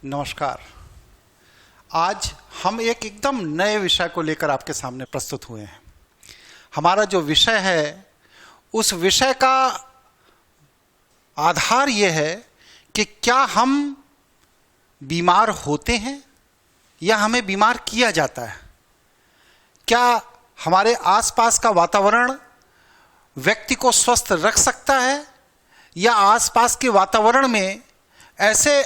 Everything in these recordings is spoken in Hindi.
नमस्कार। आज हम एक एकदम नए विषय को लेकर आपके सामने प्रस्तुत हुए हैं। हमारा जो विषय है उस विषय का आधार ये है कि क्या हम बीमार होते हैं या हमें बीमार किया जाता है। क्या हमारे आसपास का वातावरण व्यक्ति को स्वस्थ रख सकता है या आसपास के वातावरण में ऐसे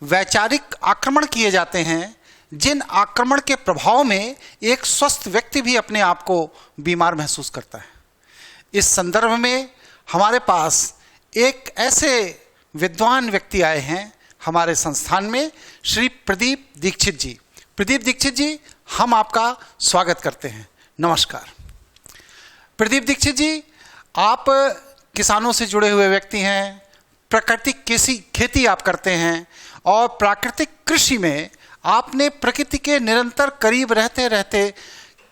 वैचारिक आक्रमण किए जाते हैं जिन आक्रमण के प्रभाव में एक स्वस्थ व्यक्ति भी अपने आप को बीमार महसूस करता है। इस संदर्भ में हमारे पास एक ऐसे विद्वान व्यक्ति आए हैं हमारे संस्थान में, श्री प्रदीप दीक्षित जी। प्रदीप दीक्षित जी, हम आपका स्वागत करते हैं। नमस्कार। प्रदीप दीक्षित जी, आप किसानों से जुड़े हुए व्यक्ति हैं, प्राकृतिक खेती आप करते हैं और प्राकृतिक कृषि में आपने प्रकृति के निरंतर करीब रहते रहते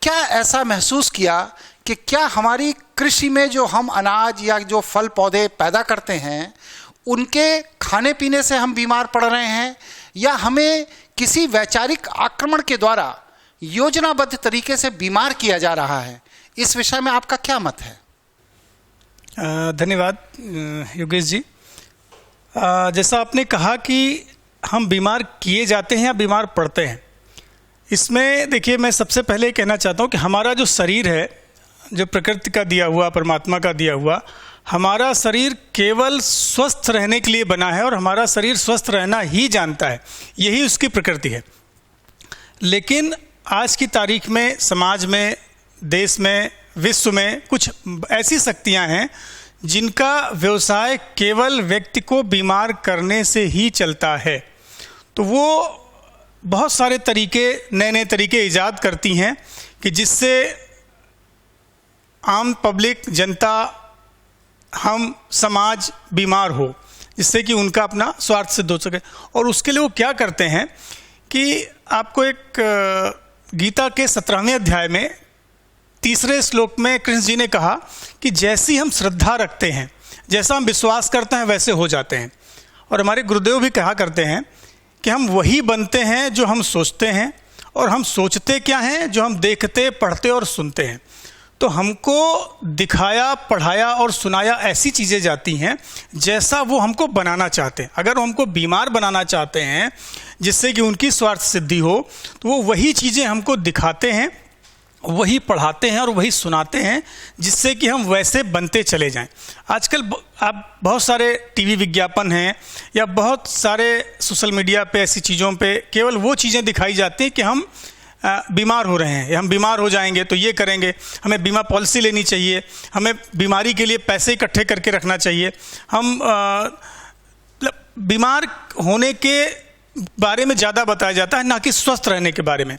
क्या ऐसा महसूस किया कि क्या हमारी कृषि में जो हम अनाज या जो फल पौधे पैदा करते हैं उनके खाने पीने से हम बीमार पड़ रहे हैं या हमें किसी वैचारिक आक्रमण के द्वारा योजनाबद्ध तरीके से बीमार किया जा रहा है? इस विषय में आपका क्या मत है? धन्यवाद योगेश जी। जैसा आपने कहा कि हम बीमार किए जाते हैं या बीमार पड़ते हैं, इसमें देखिए मैं सबसे पहले कहना चाहता हूँ कि हमारा जो शरीर है, जो प्रकृति का दिया हुआ, परमात्मा का दिया हुआ, हमारा शरीर केवल स्वस्थ रहने के लिए बना है और हमारा शरीर स्वस्थ रहना ही जानता है, यही उसकी प्रकृति है। लेकिन आज की तारीख में, समाज में, देश में, विश्व में कुछ ऐसी शक्तियाँ हैं जिनका व्यवसाय केवल व्यक्ति को बीमार करने से ही चलता है। तो वो बहुत सारे तरीके, नए नए तरीके ईजाद करती हैं कि जिससे आम पब्लिक, जनता, हम समाज बीमार हो, जिससे कि उनका अपना स्वार्थ सिद्ध हो सके। और उसके लिए वो क्या करते हैं कि आपको एक गीता के 17वें अध्याय में 3रे श्लोक में कृष्ण जी ने कहा कि जैसी हम श्रद्धा रखते हैं, जैसा हम विश्वास करते हैं वैसे हो जाते हैं। और हमारे गुरुदेव भी कहा करते हैं कि हम वही बनते हैं जो हम सोचते हैं, और हम सोचते क्या हैं? जो हम देखते, पढ़ते और सुनते हैं। तो हमको दिखाया, पढ़ाया और सुनाया ऐसी चीज़ें जाती हैं जैसा वो हमको बनाना चाहते हैं। अगर वो हमको बीमार बनाना चाहते हैं जिससे कि उनकी स्वार्थ सिद्धि हो, तो वो वही चीज़ें हमको दिखाते हैं, वही पढ़ाते हैं और वही सुनाते हैं जिससे कि हम वैसे बनते चले जाएं। आजकल आप बहुत सारे टीवी विज्ञापन हैं या बहुत सारे सोशल मीडिया पे ऐसी चीज़ों पे केवल वो चीज़ें दिखाई जाती हैं कि हम बीमार हो रहे हैं या हम बीमार हो जाएंगे तो ये करेंगे, हमें बीमा पॉलिसी लेनी चाहिए, हमें बीमारी के लिए पैसे इकट्ठे करके रखना चाहिए, हम बीमार होने के बारे में ज़्यादा बताया जाता है, ना कि स्वस्थ रहने के बारे में।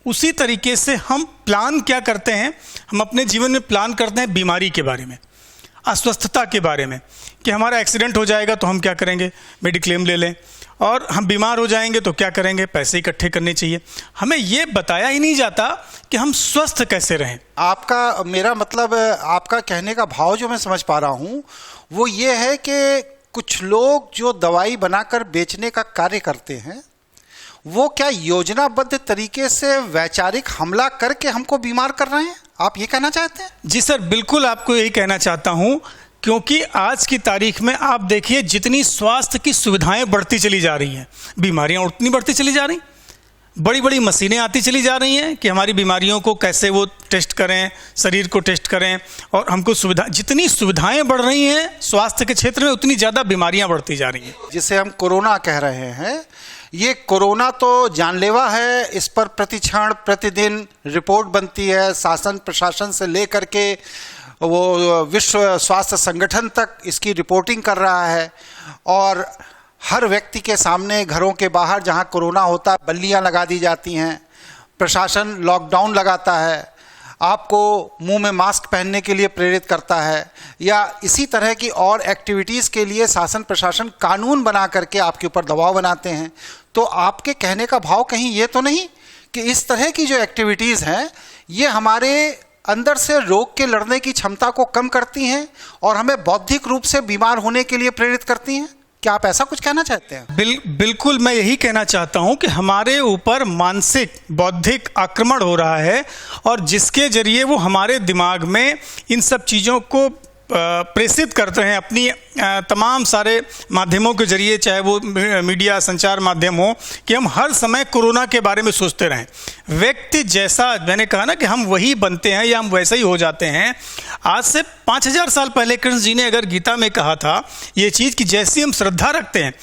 उसी तरीके से हम प्लान क्या करते हैं, हम अपने जीवन में प्लान करते हैं बीमारी के बारे में, अस्वस्थता के बारे में, कि हमारा एक्सीडेंट हो जाएगा तो हम क्या करेंगे, मेडिक्लेम ले लें, और हम बीमार हो जाएंगे तो क्या करेंगे, पैसे इकट्ठे करने चाहिए। हमें ये बताया ही नहीं जाता कि हम स्वस्थ कैसे रहें। आपका, मेरा मतलब आपका कहने का भाव जो मैं समझ पा रहा हूँ वो ये है कि कुछ लोग जो दवाई बनाकर बेचने का कार्य करते हैं वो क्या योजनाबद्ध तरीके से वैचारिक हमला करके हमको बीमार कर रहे हैं? आप ये कहना चाहते हैं? जी सर, बिल्कुल आपको यही कहना चाहता हूँ, क्योंकि आज की तारीख में आप देखिए जितनी स्वास्थ्य की सुविधाएं बढ़ती चली जा रही हैं, बीमारियां उतनी बढ़ती चली जा रही। बड़ी बड़ी मशीनें आती चली जा रही हैं कि हमारी बीमारियों को कैसे वो टेस्ट करें, शरीर को टेस्ट करें, और हमको जितनी सुविधाएं बढ़ रही हैं स्वास्थ्य के क्षेत्र में उतनी ज़्यादा बीमारियां बढ़ती जा रही हैं। जिसे हम कोरोना कह रहे हैं, ये कोरोना तो जानलेवा है, इस पर प्रतिक्षण प्रतिदिन रिपोर्ट बनती है, शासन प्रशासन से लेकर के वो विश्व स्वास्थ्य संगठन तक इसकी रिपोर्टिंग कर रहा है। और हर व्यक्ति के सामने, घरों के बाहर जहां कोरोना होता है, बल्लियां लगा दी जाती हैं, प्रशासन लॉकडाउन लगाता है, आपको मुंह में मास्क पहनने के लिए प्रेरित करता है, या इसी तरह की और एक्टिविटीज़ के लिए शासन प्रशासन कानून बना करके आपके ऊपर दबाव बनाते हैं। तो आपके कहने का भाव कहीं ये तो नहीं कि इस तरह की जो एक्टिविटीज़ हैं ये हमारे अंदर से रोग के लड़ने की क्षमता को कम करती हैं और हमें बौद्धिक रूप से बीमार होने के लिए प्रेरित करती हैं? क्या आप ऐसा कुछ कहना चाहते हैं? बिल्कुल मैं यही कहना चाहता हूं कि हमारे ऊपर मानसिक बौद्धिक आक्रमण हो रहा है, और जिसके जरिए वो हमारे दिमाग में इन सब चीज़ों को प्रेषित करते हैं अपनी तमाम सारे माध्यमों के जरिए, चाहे वो मीडिया संचार माध्यम हो, कि हम हर समय कोरोना के बारे में सोचते रहें। व्यक्ति जैसा, मैंने कहा ना कि हम वही बनते हैं या हम वैसे ही हो जाते हैं। आज से 5000 साल पहले कृष्ण जी ने अगर गीता में कहा था ये चीज़ कि जैसी हम श्रद्धा रखते हैं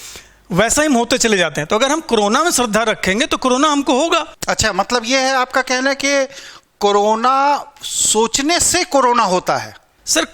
वैसा ही हम होते चले जाते हैं, तो अगर हम कोरोना में श्रद्धा रखेंगे तो कोरोना हमको होगा। अच्छा, मतलब ये है आपका कहना कि कोरोना सोचने से कोरोना होता है? सर,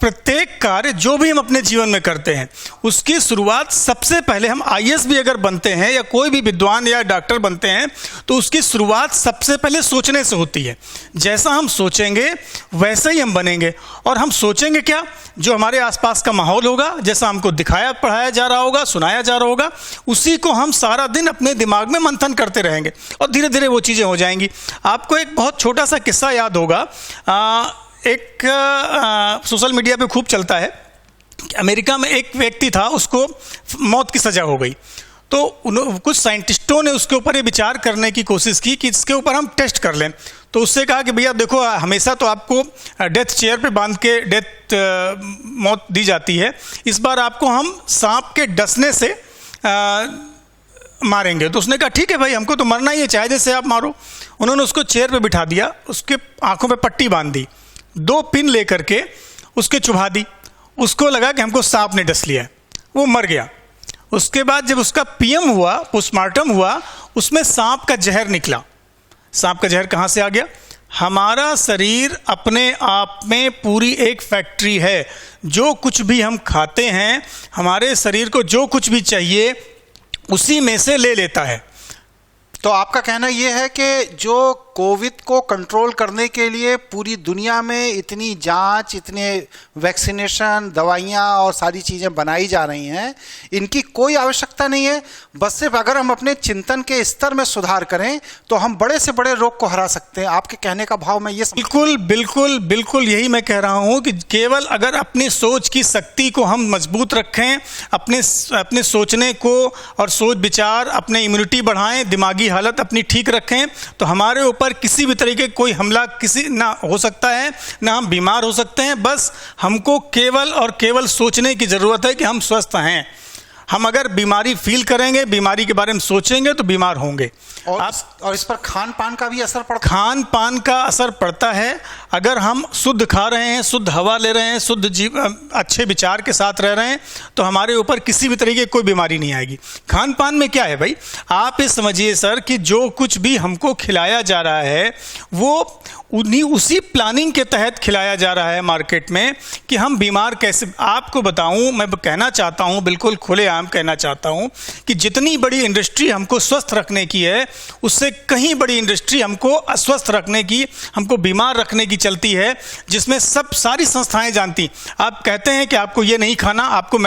प्रत्येक कार्य जो भी हम अपने जीवन में करते हैं उसकी शुरुआत सबसे पहले, हम आईएएस भी अगर बनते हैं या कोई भी विद्वान या डॉक्टर बनते हैं तो उसकी शुरुआत सबसे पहले सोचने से होती है। जैसा हम सोचेंगे वैसे ही हम बनेंगे। और हम सोचेंगे क्या? जो हमारे आसपास का माहौल होगा, जैसा हमको दिखाया पढ़ाया जा रहा होगा, सुनाया जा रहा होगा, उसी को हम सारा दिन अपने दिमाग में मंथन करते रहेंगे और धीरे धीरे वो चीज़ें हो जाएंगी। आपको एक बहुत छोटा सा किस्सा याद होगा, एक सोशल मीडिया पे खूब चलता है। अमेरिका में एक व्यक्ति था, उसको मौत की सज़ा हो गई। तो कुछ साइंटिस्टों ने उसके ऊपर ये विचार करने की कोशिश की कि इसके ऊपर हम टेस्ट कर लें। तो उससे कहा कि भैया देखो, हमेशा तो आपको डेथ चेयर पे बांध के मौत दी जाती है, इस बार आपको हम सांप के डसने से मारेंगे। तो उसने कहा ठीक है भाई, हमको तो मरना ही है, चाहे जैसे आप मारो। उन्होंने उसको चेयर पे बिठा दिया, उसके आंखों पे पट्टी बांध दी, 2 पिन लेकर के उसके चुभा दी। उसको लगा कि हमको सांप ने डस लिया है, वो मर गया। उसके बाद जब उसका पीएम हुआ, पोस्टमार्टम हुआ, उसमें सांप का जहर निकला। सांप का जहर कहाँ से आ गया? हमारा शरीर अपने आप में पूरी एक फैक्ट्री है। जो कुछ भी हम खाते हैं, हमारे शरीर को जो कुछ भी चाहिए उसी में से ले लेता है। तो आपका कहना यह है कि जो कोविड को कंट्रोल करने के लिए पूरी दुनिया में इतनी जांच, इतने वैक्सीनेशन, दवाइयां और सारी चीज़ें बनाई जा रही हैं, इनकी कोई आवश्यकता नहीं है। बस सिर्फ अगर हम अपने चिंतन के स्तर में सुधार करें तो हम बड़े से बड़े रोग को हरा सकते हैं। आपके कहने का भाव मैं ये बिल्कुल बिल्कुल बिल्कुल यही मैं कह रहा हूँ कि केवल अगर अपनी सोच की शक्ति को हम मजबूत रखें, अपने सोचने को और सोच विचार, अपने इम्यूनिटी बढ़ाएं, दिमागी हालत अपनी ठीक रखें, तो हमारे ऊपर किसी भी तरीके कोई हमला किसी ना हो सकता है, ना हम बीमार हो सकते हैं। बस हमको केवल और केवल सोचने की ज़रूरत है कि हम स्वस्थ हैं। हम अगर बीमारी फील करेंगे, बीमारी के बारे में सोचेंगे तो बीमार होंगे। और इस पर खान पान का भी असर पड़ता है। खान पान का असर पड़ता है। अगर हम शुद्ध खा रहे हैं, शुद्ध हवा ले रहे हैं, शुद्ध अच्छे विचार के साथ रह रहे हैं, तो हमारे ऊपर किसी भी तरीके की कोई बीमारी नहीं आएगी। खान पान में क्या है भाई, आप ये समझिए सर कि जो कुछ भी हमको खिलाया जा रहा है वो उसी प्लानिंग के तहत खिलाया जा रहा है मार्केट में कि हम बीमार कैसे। आपको बताऊं, मैं कहना चाहता हूं, बिल्कुल खुलेआम कहना चाहता हूं कि जितनी बड़ी इंडस्ट्री हमको स्वस्थ रखने की है, उससे कहीं बड़ी इंडस्ट्री हमको अस्वस्थ रखने की, हमको बीमार रखने की चलती है, जिसमें सारी संस्थाएं जानती। आप कहते हैं कि आपको ये नहीं खाना, आपको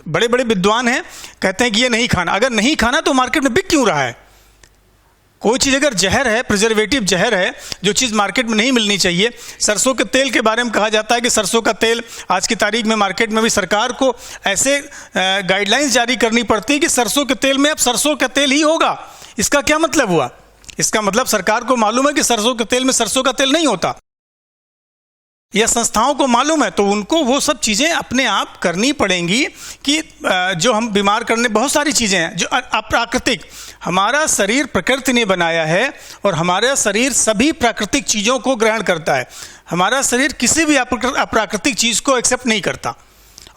बड़े बड़े विद्वान हैं कहते हैं कि ये नहीं खाना। अगर नहीं खाना तो मार्केट में बिक क्यों रहा है? कोई चीज़ अगर जहर है, प्रिजर्वेटिव जहर है, जो चीज़ मार्केट में नहीं मिलनी चाहिए। सरसों के तेल के बारे में कहा जाता है कि सरसों का तेल आज की तारीख में मार्केट में भी सरकार को ऐसे गाइडलाइंस जारी करनी पड़ती है कि सरसों के तेल में अब सरसों का तेल ही होगा। इसका क्या मतलब हुआ? इसका मतलब सरकार को मालूम है कि सरसों के तेल में सरसों का तेल नहीं होता, या संस्थाओं को मालूम है, तो उनको वो सब चीज़ें अपने आप करनी पड़ेंगी कि जो हम बीमार करने, बहुत सारी चीज़ें हैं जो अप्राकृतिक, हमारा शरीर प्रकृति ने बनाया है और हमारा शरीर सभी प्राकृतिक चीज़ों को ग्रहण करता है। हमारा शरीर किसी भी अप्राकृतिक चीज़ को एक्सेप्ट नहीं करता,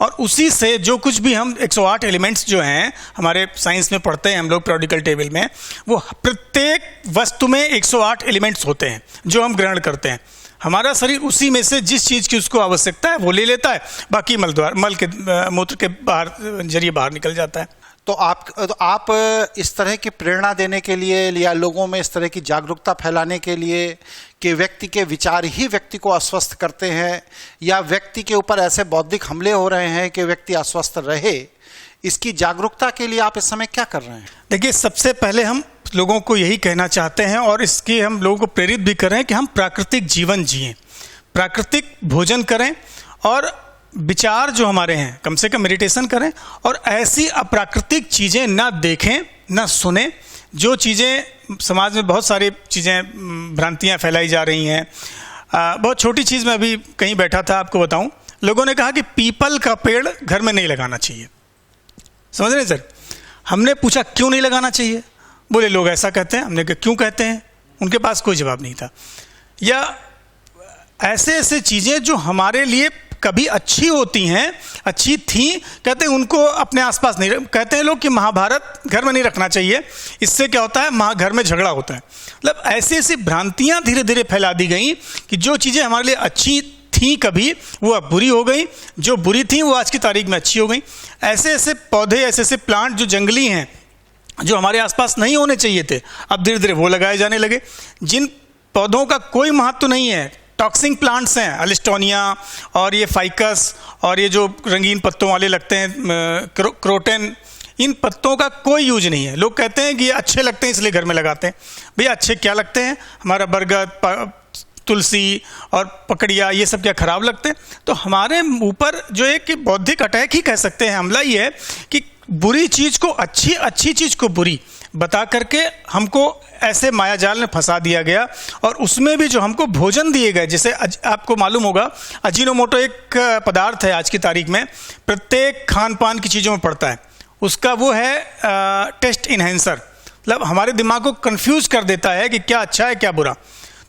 और उसी से जो कुछ भी हम 108 एलिमेंट्स जो हैं हमारे साइंस में पढ़ते हैं हम लोग पीरियोडिकल टेबल में, वो प्रत्येक वस्तु में 108 एलिमेंट्स होते हैं जो हम ग्रहण करते हैं। हमारा शरीर उसी में से जिस चीज़ की उसको आवश्यकता है वो ले लेता है, बाकी मल के मूत्र के जरिए बाहर निकल जाता है। तो आप इस तरह की प्रेरणा देने के लिए या लोगों में इस तरह की जागरूकता फैलाने के लिए कि व्यक्ति के विचार ही व्यक्ति को अस्वस्थ करते हैं, या व्यक्ति के ऊपर ऐसे बौद्धिक हमले हो रहे हैं कि व्यक्ति अस्वस्थ रहे, इसकी जागरूकता के लिए आप इस समय क्या कर रहे हैं? देखिए, सबसे पहले हम लोगों को यही कहना चाहते हैं और इसके हम लोगों को प्रेरित भी कर रहे हैं कि हम प्राकृतिक जीवन जिएं, प्राकृतिक भोजन करें। और विचार जो हमारे हैं कम से कम मेडिटेशन करें और ऐसी अप्राकृतिक चीज़ें ना देखें ना सुने। जो चीज़ें समाज में बहुत सारी चीज़ें भ्रांतियाँ फैलाई जा रही हैं। बहुत छोटी चीज़ में अभी कहीं बैठा था, आपको बताऊं, लोगों ने कहा कि पीपल का पेड़ घर में नहीं लगाना चाहिए। समझ रहे हैं सर? हमने पूछा क्यों नहीं लगाना चाहिए, बोले लोग ऐसा कहते हैं। हमने कहा क्यों कहते हैं, उनके पास कोई जवाब नहीं था। या ऐसे ऐसे चीज़ें जो हमारे लिए कभी अच्छी होती हैं, अच्छी थी, कहते हैं उनको अपने आसपास नहीं। कहते हैं लोग कि महाभारत घर में नहीं रखना चाहिए, इससे क्या होता है, घर में झगड़ा होता है। मतलब ऐसी ऐसी भ्रांतियाँ धीरे धीरे फैला दी गई कि जो चीज़ें हमारे लिए अच्छी थी कभी, वो अब बुरी हो गई, जो बुरी थी वो आज की तारीख में अच्छी हो गई। ऐसे ऐसे पौधे, ऐसे ऐसे प्लांट जो जंगली हैं, जो हमारे आसपास नहीं होने चाहिए थे, अब धीरे धीरे वो लगाए जाने लगे। जिन पौधों का कोई महत्व नहीं है, टॉक्सिक प्लांट्स हैं, अलिस्टोनिया और ये फाइकस और ये जो रंगीन पत्तों वाले लगते हैं क्रोटन, इन पत्तों का कोई यूज नहीं है। लोग कहते हैं कि ये अच्छे लगते हैं इसलिए घर में लगाते हैं। भैया अच्छे क्या लगते हैं? हमारा बरगद, तुलसी और पकड़िया, ये सब क्या खराब लगते हैं? तो हमारे ऊपर जो है कि बौद्धिक अटैक ही कह सकते हैं, हमला ये है कि बुरी चीज़ को अच्छी, अच्छी चीज़ को बुरी बता करके हमको ऐसे मायाजाल में फंसा दिया गया। और उसमें भी जो हमको भोजन दिए गए, जैसे आपको मालूम होगा अजीनोमोटो एक पदार्थ है आज की तारीख में प्रत्येक खान पान की चीज़ों में पड़ता है। उसका वो है टेस्ट इन्हेंसर, मतलब हमारे दिमाग को कंफ्यूज कर देता है कि क्या अच्छा है क्या बुरा।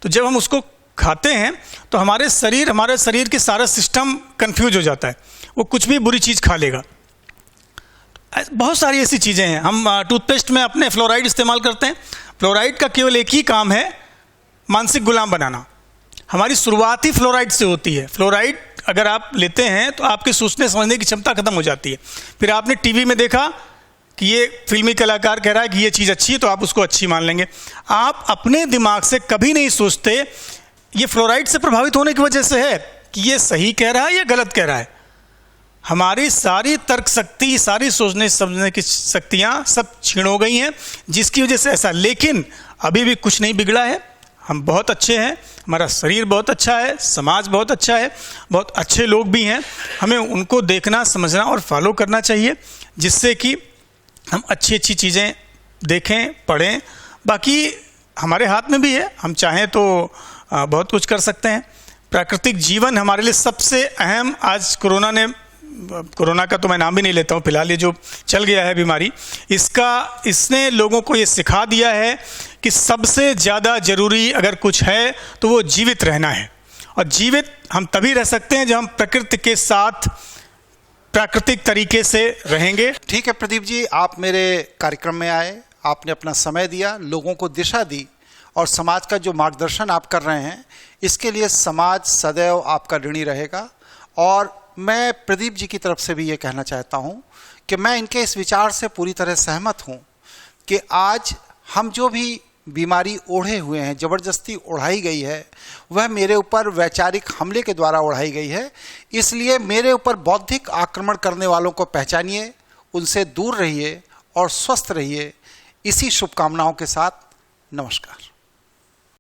तो जब हम उसको खाते हैं तो हमारे शरीर के सारा सिस्टम कंफ्यूज हो जाता है, वो कुछ भी बुरी चीज़ खा लेगा। बहुत सारी ऐसी चीज़ें हैं। हम टूथपेस्ट में अपने फ्लोराइड इस्तेमाल करते हैं। फ्लोराइड का केवल एक ही काम है, मानसिक गुलाम बनाना। हमारी शुरुआत ही फ्लोराइड से होती है। फ्लोराइड अगर आप लेते हैं तो आपके सोचने समझने की क्षमता खत्म हो जाती है। फिर आपने टीवी में देखा कि ये फिल्मी कलाकार कह रहा है कि ये चीज़ अच्छी है, तो आप उसको अच्छी मान लेंगे। आप अपने दिमाग से कभी नहीं सोचते ये फ्लोराइड से प्रभावित होने की वजह से है कि ये सही कह रहा है या गलत कह रहा है। हमारी सारी तर्क शक्ति, सारी सोचने समझने की शक्तियाँ सब छीन हो गई हैं, जिसकी वजह से ऐसा। लेकिन अभी भी कुछ नहीं बिगड़ा है, हम बहुत अच्छे हैं, हमारा शरीर बहुत अच्छा है, समाज बहुत अच्छा है, बहुत अच्छे लोग भी हैं। हमें उनको देखना, समझना और फॉलो करना चाहिए, जिससे कि हम अच्छी अच्छी चीज़ें देखें, पढ़ें। बाकी हमारे हाथ में भी है, हम चाहें तो बहुत कुछ कर सकते हैं। प्राकृतिक जीवन हमारे लिए सबसे अहम। आज कोरोना का तो मैं नाम भी नहीं लेता हूँ, फिलहाल ये जो चल गया है बीमारी, इसने लोगों को ये सिखा दिया है कि सबसे ज़्यादा ज़रूरी अगर कुछ है तो वो जीवित रहना है। और जीवित हम तभी रह सकते हैं जब हम प्रकृति के साथ प्राकृतिक तरीके से रहेंगे। ठीक है प्रदीप जी, आप मेरे कार्यक्रम में आए, आपने अपना समय दिया, लोगों को दिशा दी, और समाज का जो मार्गदर्शन आप कर रहे हैं, इसके लिए समाज सदैव आपका ऋणी रहेगा। और मैं प्रदीप जी की तरफ से भी ये कहना चाहता हूँ कि मैं इनके इस विचार से पूरी तरह सहमत हूँ कि आज हम जो भी बीमारी ओढ़े हुए हैं, ज़बरदस्ती ओढ़ाई गई है, वह मेरे ऊपर वैचारिक हमले के द्वारा ओढ़ाई गई है। इसलिए मेरे ऊपर बौद्धिक आक्रमण करने वालों को पहचानिए, उनसे दूर रहिए और स्वस्थ रहिए। इसी शुभकामनाओं के साथ नमस्कार।